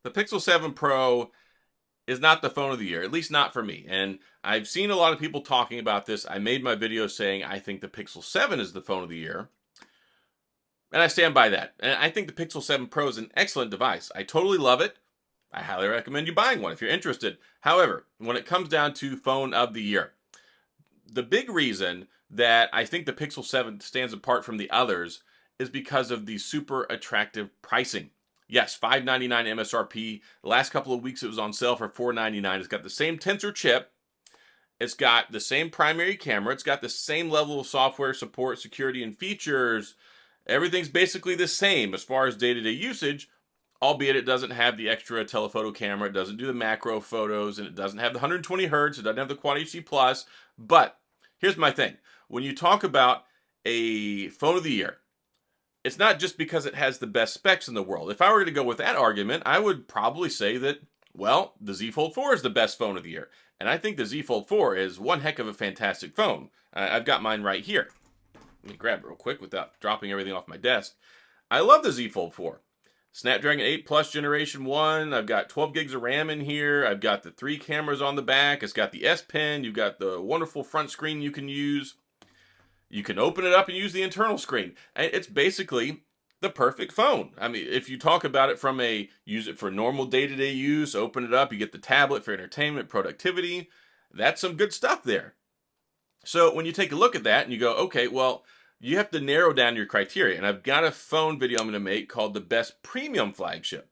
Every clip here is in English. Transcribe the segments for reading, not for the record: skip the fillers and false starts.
The Pixel 7 Pro is not the phone of the year, at least not for me. And I've seen a lot of people talking about this. I made my video saying I think the Pixel 7 is the phone of the year. And I stand by that. And I think the Pixel 7 Pro is an excellent device. I totally love it. I highly recommend you buying one if you're interested. However, when it comes down to phone of the year, the big reason that I think the Pixel 7 stands apart from the others is because of the super attractive pricing. Yes, $599 MSRP. The last couple of weeks it was on sale for $499. It's got the same Tensor chip. It's got the same primary camera. It's got the same level of software support, security, and features. Everything's basically the same as far as day-to-day usage, albeit it doesn't have the extra telephoto camera, it doesn't do the macro photos, and it doesn't have the 120 hertz, it doesn't have the Quad HD Plus. But here's my thing. When you talk about a phone of the year, it's not just because it has the best specs in the world. If I were to go with that argument, I would probably say that, well, the Z Fold 4 is the best phone of the year. And I think the Z Fold 4 is one heck of a fantastic phone. I've got mine right here. Let me grab it real quick without dropping everything off my desk. I love the Z Fold 4. Snapdragon 8 Plus Generation 1. I've got 12 gigs of RAM in here. I've got the 3 cameras on the back. It's got the S Pen. You've got the wonderful front screen you can use. You can open it up and use the internal screen. It's basically the perfect phone. I mean, if you talk about it from a use it for normal day-to-day use, open it up, you get the tablet for entertainment, productivity. That's some good stuff there. So when you take a look at that and you go, okay, well, you have to narrow down your criteria. And I've got a phone video I'm going to make called the best premium flagship.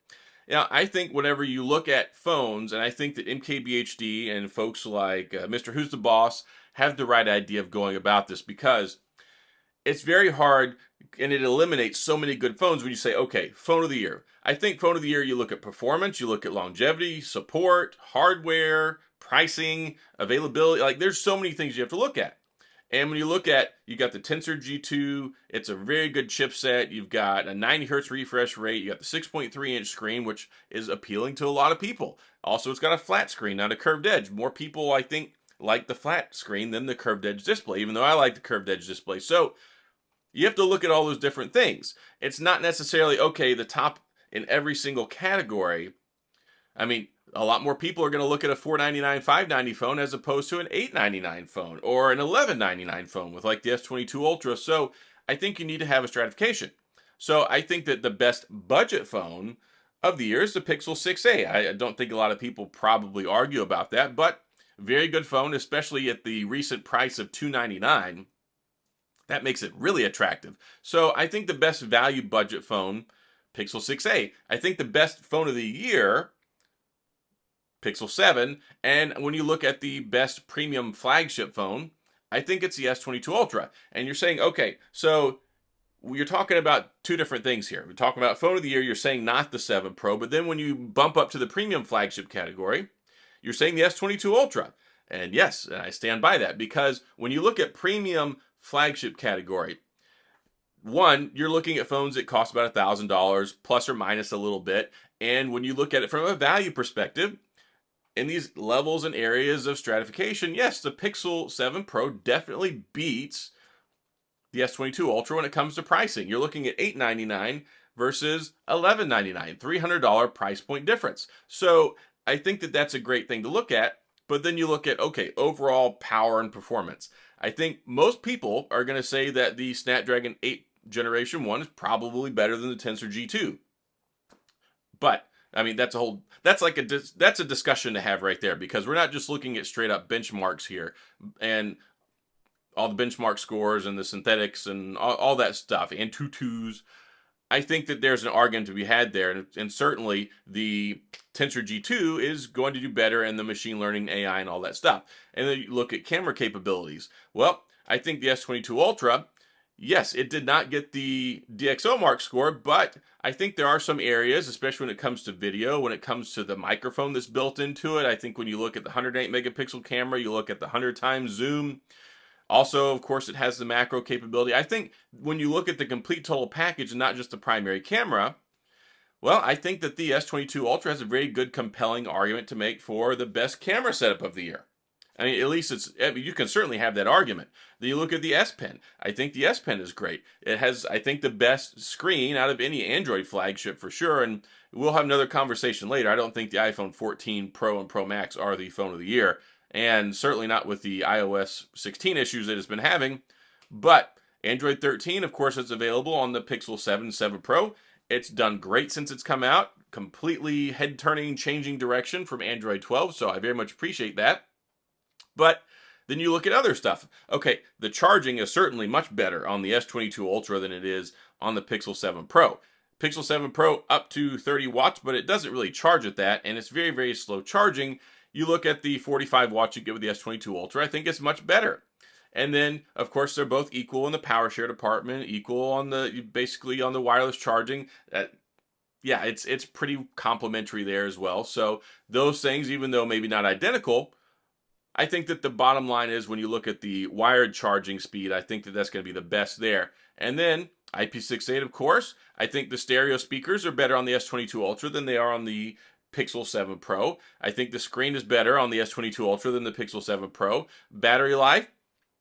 Now, I think whenever you look at phones, and I think that MKBHD and folks like Mr. Who's the Boss have the right idea of going about this, because it's very hard and it eliminates so many good phones when you say, okay, phone of the year. I think phone of the year, you look at performance, you look at longevity, support, hardware, pricing, availability. Like, there's so many things you have to look at. And when you look at, you got the Tensor G2, it's a very good chipset. You've got a 90 hertz refresh rate. You got the 6.3 inch screen, which is appealing to a lot of people. Also, it's got a flat screen, not a curved edge. More people, I think, like the flat screen than the curved edge display, even though I like the curved edge display. So you have to look at all those different things. It's not necessarily, okay, the top in every single category. I mean, a lot more people are going to look at a $499, $590 phone as opposed to an $899 phone or an $1199 phone with like the S22 Ultra. So I think you need to have a stratification. So I think that the best budget phone of the year is the Pixel 6a. I don't think a lot of people probably argue about that, but very good phone, especially at the recent price of $299. That makes it really attractive. So I think the best value budget phone, Pixel 6a. I think the best phone of the year, Pixel 7. And when you look at the best premium flagship phone, I think it's the S22 Ultra. And you're saying, okay, so you're talking about two different things here. We're talking about phone of the year, you're saying not the 7 Pro, but then when you bump up to the premium flagship category, you're saying the S22 Ultra. And yes, I stand by that, because when you look at premium flagship category, one, you're looking at phones that cost about $1,000 plus or minus a little bit. And when you look at it from a value perspective, in these levels and areas of stratification, yes, the Pixel 7 Pro definitely beats the S22 Ultra when it comes to pricing. You're looking at $899 versus $1199, $300 price point difference. So I think that that's a great thing to look at. But then you look at, okay, overall power and performance. I think most people are going to say that the Snapdragon 8 Generation 1 is probably better than the Tensor G2. But I mean, that's a discussion to have right there, because we're not just looking at straight up benchmarks here and all the benchmark scores and the synthetics and all that stuff and tutus. I think that there's an argument to be had there, and certainly the Tensor G2 is going to do better in the machine learning, AI, and all that stuff. And then you look at camera capabilities. Well, I think the S22 Ultra, yes, it did not get the DxO Mark score, but I think there are some areas, especially when it comes to video, when it comes to the microphone that's built into it. I think when you look at the 108 megapixel camera, you look at the 100 times zoom. Also, of course, it has the macro capability. I think when you look at the complete total package and not just the primary camera, well, I think that the S22 Ultra has a very good, compelling argument to make for the best camera setup of the year. I mean, at least you can certainly have that argument. Then you look at the S Pen. I think the S Pen is great. It has, I think, the best screen out of any Android flagship for sure. And we'll have another conversation later. I don't think the iPhone 14 Pro and Pro Max are the phone of the year, and certainly not with the iOS 16 issues that it's been having. But Android 13, of course, is available on the Pixel 7 and 7 Pro. It's done great since it's come out. Completely head-turning, changing direction from Android 12, so I very much appreciate that. But then you look at other stuff. Okay, the charging is certainly much better on the S22 Ultra than it is on the Pixel 7 Pro. Pixel 7 Pro up to 30 watts, but it doesn't really charge at that, and it's very, very slow charging. You look at the 45 watts you get with the S22 Ultra, I think it's much better. And then, of course, they're both equal in the power share department, equal on basically on the wireless charging. Yeah, it's pretty complementary there as well. So those things, even though maybe not identical, I think that the bottom line is when you look at the wired charging speed, I think that that's going to be the best there. And then IP68, of course. I think the stereo speakers are better on the S22 Ultra than they are on the Pixel 7 Pro. I think the screen is better on the S22 Ultra than the Pixel 7 Pro. Battery life,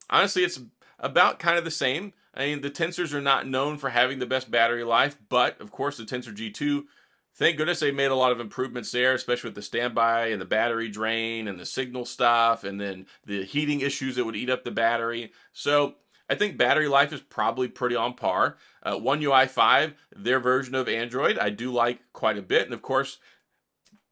honestly, it's about kind of the same. I mean, the Tensors are not known for having the best battery life, but of course the Tensor G2, thank goodness they made a lot of improvements there, especially with the standby and the battery drain and the signal stuff and then the heating issues that would eat up the battery. So I think battery life is probably pretty on par. One UI 5, their version of Android, I do like quite a bit. And of course,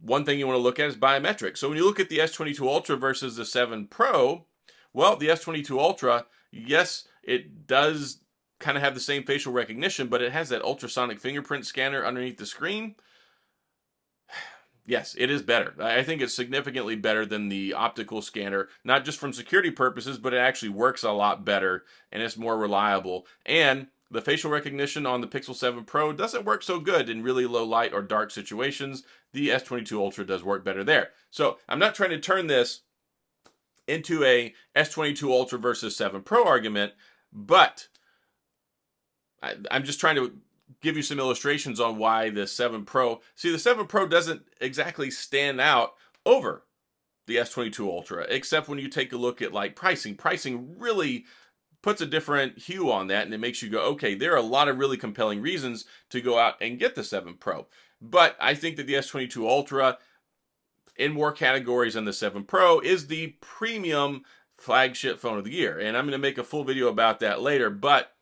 one thing you want to look at is biometrics. So when you look at the S22 Ultra versus the 7 Pro, well, the S22 Ultra, yes, it does kind of have the same facial recognition, but it has that ultrasonic fingerprint scanner underneath the screen. Yes, it is better. I think it's significantly better than the optical scanner, not just from security purposes, but it actually works a lot better and it's more reliable. And the facial recognition on the Pixel 7 Pro doesn't work so good in really low light or dark situations. The S22 Ultra does work better there. So I'm not trying to turn this into a S22 Ultra versus 7 Pro argument, but I'm just trying to give you some illustrations on why the 7 Pro, see, the 7 Pro doesn't exactly stand out over the S22 Ultra, except when you take a look at like pricing. Pricing really puts a different hue on that, and it makes you go, okay, there are a lot of really compelling reasons to go out and get the 7 Pro. But I think that the S22 Ultra, in more categories than the 7 Pro, is the premium flagship phone of the year. And I'm going to make a full video about that later, but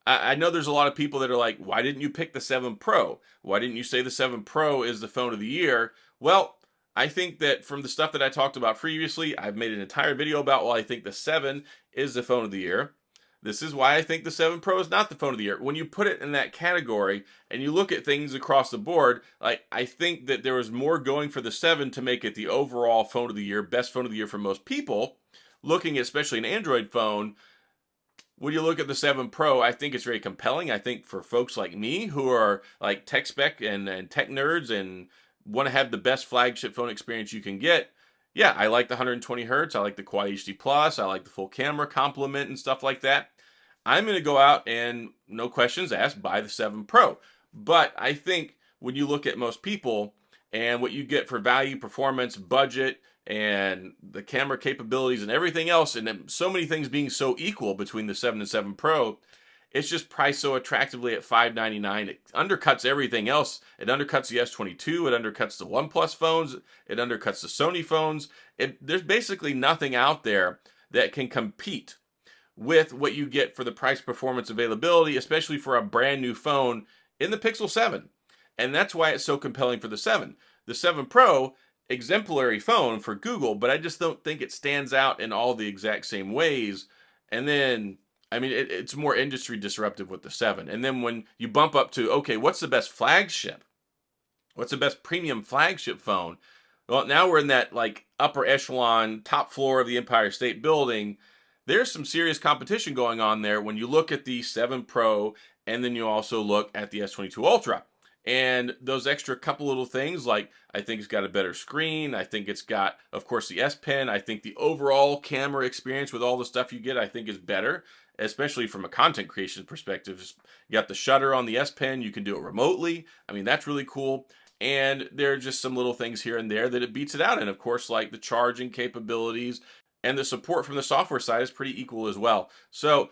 I know there's a lot of people that are like, why didn't you pick the 7 Pro? Why didn't you say the 7 Pro is the phone of the year? Well, I think that from the stuff that I talked about previously, I've made an entire video about why I think the 7 is the phone of the year. This is why I think the 7 Pro is not the phone of the year. When you put it in that category and you look at things across the board, like I think that there was more going for the 7 to make it the overall phone of the year, best phone of the year for most people. Looking at especially an Android phone, when you look at the 7 Pro, I think it's very compelling. I think for folks like me who are like tech spec and tech nerds and want to have the best flagship phone experience you can get, yeah, I like the 120 hertz. I like the Quad HD Plus. I like the full camera complement and stuff like that. I'm going to go out and, no questions asked, buy the 7 Pro. But I think when you look at most people and what you get for value, performance, budget, and the camera capabilities and everything else, and so many things being so equal between the 7 and 7 Pro, it's just priced so attractively at $599. It undercuts everything else. It undercuts the S22. It undercuts the OnePlus phones. It undercuts the Sony phones. There's basically nothing out there that can compete with what you get for the price, performance, availability, especially for a brand new phone in the Pixel 7. And that's why it's so compelling for the 7. The 7 Pro, exemplary phone for Google, but I just don't think it stands out in all the exact same ways. And then, I mean, it's more industry disruptive with the 7. And then when you bump up to, okay, what's the best flagship? What's the best premium flagship phone? Well, now we're in that like upper echelon, top floor of the Empire State Building. There's some serious competition going on there when you look at the 7 Pro and then you also look at the S22 Ultra. And those extra couple little things, like I think it's got a better screen. I think it's got, of course, the S Pen. I think the overall camera experience with all the stuff you get, I think is better, especially from a content creation perspective. You got the shutter on the S Pen. You can do it remotely. I mean, that's really cool. And there are just some little things here and there that it beats it out. And of course, like the charging capabilities. and the support from the software side is pretty equal as well. So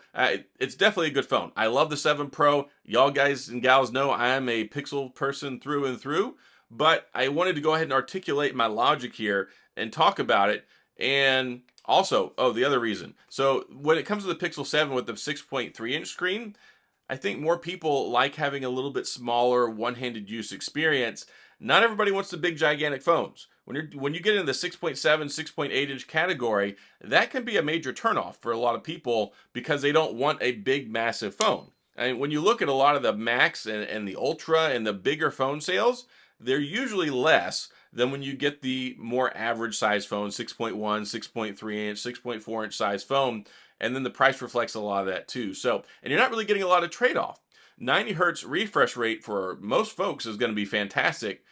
it's definitely a good phone. I love the 7 Pro. Y'all guys and gals know I am a Pixel person through and through, but I wanted to go ahead and articulate my logic here and talk about it. And also, oh, the other reason. So when it comes to the Pixel 7 with the 6.3-inch screen, I think more people like having a little bit smaller one-handed use experience. Not everybody wants the big gigantic phones. When you get into the 6.7, 6.8-inch category, that can be a major turnoff for a lot of people because they don't want a big, massive phone. And when you look at a lot of the Max and the Ultra and the bigger phone sales, they're usually less than when you get the more average size phone, 6.1, 6.3-inch, 6.4-inch size phone, and then the price reflects a lot of that too. So, and you're not really getting a lot of trade-off. 90 hertz refresh rate for most folks is going to be fantastic,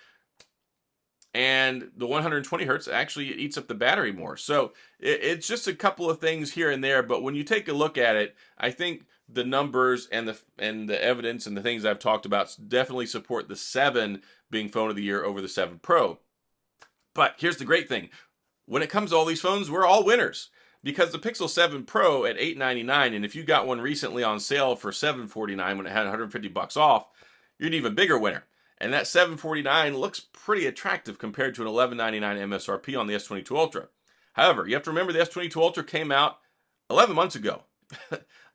and the 120 hertz actually eats up the battery more. So it's just a couple of things here and there, but when you take a look at it, I think the numbers and the evidence and the things I've talked about definitely support the 7 being phone of the year over the 7 Pro. But here's the great thing. When it comes to all these phones, we're all winners. Because the Pixel 7 Pro at $899, and if you got one recently on sale for $749 when it had 150 bucks off, you're an even bigger winner. And that $749 looks pretty attractive compared to an $1199 MSRP on the S22 Ultra. However, you have to remember the S22 Ultra came out 11 months ago.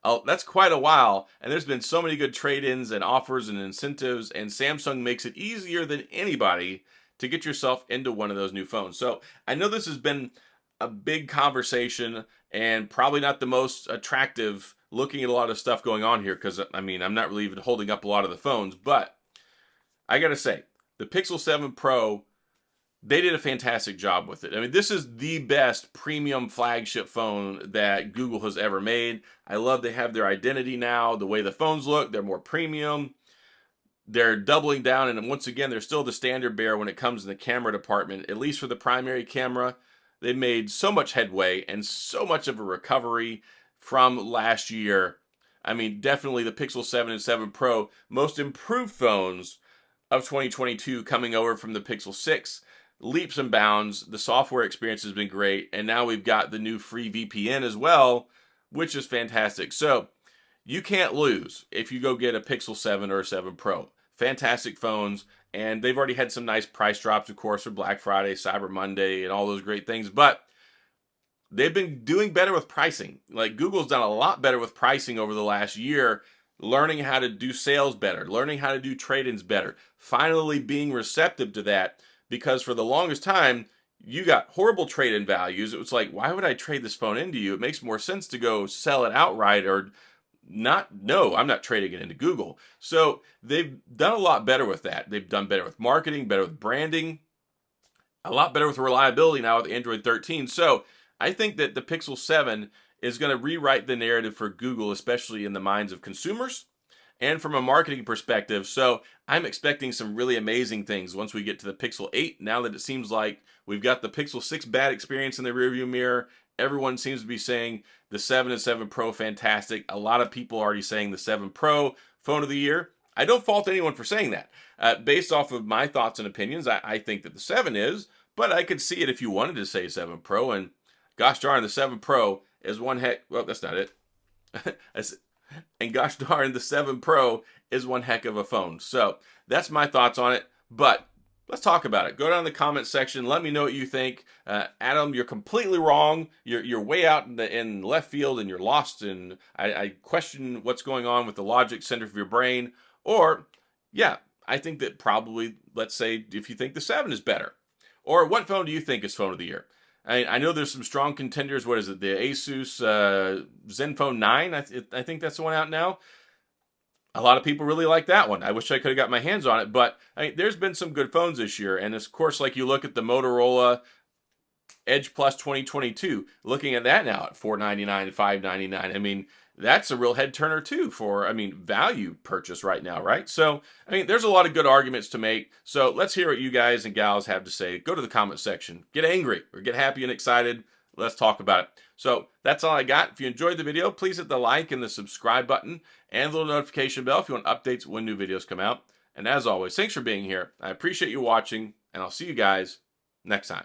Oh, that's quite a while, and there's been so many good trade-ins and offers and incentives, and Samsung makes it easier than anybody to get yourself into one of those new phones. So I know this has been a big conversation and probably not the most attractive looking at a lot of stuff going on here because, I mean, I'm not really even holding up a lot of the phones, but I gotta say, the Pixel 7 Pro, they did a fantastic job with it. I mean, this is the best premium flagship phone that Google has ever made. I love they have their identity now, the way the phones look, they're more premium. They're doubling down, and once again, they're still the standard bearer when it comes to the camera department, at least for the primary camera. They made so much headway and so much of a recovery from last year. I mean, definitely the Pixel 7 and 7 Pro, most improved phones of 2022 coming over from the Pixel 6. Leaps and bounds. The software experience has been great. And now we've got the new free VPN as well, which is fantastic. So you can't lose if you go get a Pixel 7 or a 7 Pro. Fantastic phones. And they've already had some nice price drops, of course, for Black Friday, Cyber Monday, and all those great things. But they've been doing better with pricing. Like Google's done a lot better with pricing over the last year, learning how to do sales better, learning how to do trade-ins better, finally being receptive to that. Because for the longest time, you got horrible trade-in values. It was like, why would I trade this phone into you? It makes more sense to go sell it outright or not. No, I'm not trading it into Google. So they've done a lot better with that. They've done better with marketing, better with branding, a lot better with reliability now with Android 13. So I think that the Pixel 7 is going to rewrite the narrative for Google, especially in the minds of consumers and from a marketing perspective. So I'm expecting some really amazing things once we get to the Pixel 8. Now that it seems like we've got the Pixel 6 bad experience in the rearview mirror, everyone seems to be saying the 7 and 7 Pro fantastic. A lot of people are already saying the 7 Pro phone of the year. I don't fault anyone for saying that. Based off of my thoughts and opinions, I think that the 7 is, but I could see it if you wanted to say 7 Pro. And gosh darn, the 7 Pro is one heck. Well, that's not it. And gosh darn, the 7 Pro is one heck of a phone. So that's my thoughts on it. But let's talk about it. Go down in the comment section. Let me know what you think. Adam, you're completely wrong. You're way out in left field and you're lost. And I question what's going on with the logic center of your brain. Or, yeah, I think that probably, let's say, if you think the 7 is better. Or what phone do you think is phone of the year? I know there's some strong contenders. What is it? The Asus Zenfone 9. I think that's the one out now. A lot of people really like that one. I wish I could have got my hands on it. But there's been some good phones this year. And of course, like you look at the Motorola Edge Plus 2022. Looking at that now at $499 and $599. I mean, that's a real head turner too for, value purchase right now, right? So, there's a lot of good arguments to make. So let's hear what you guys and gals have to say. Go to the comment section. Get angry or get happy and excited. Let's talk about it. So that's all I got. If you enjoyed the video, please hit the like and the subscribe button and the little notification bell if you want updates when new videos come out. And as always, thanks for being here. I appreciate you watching, and I'll see you guys next time.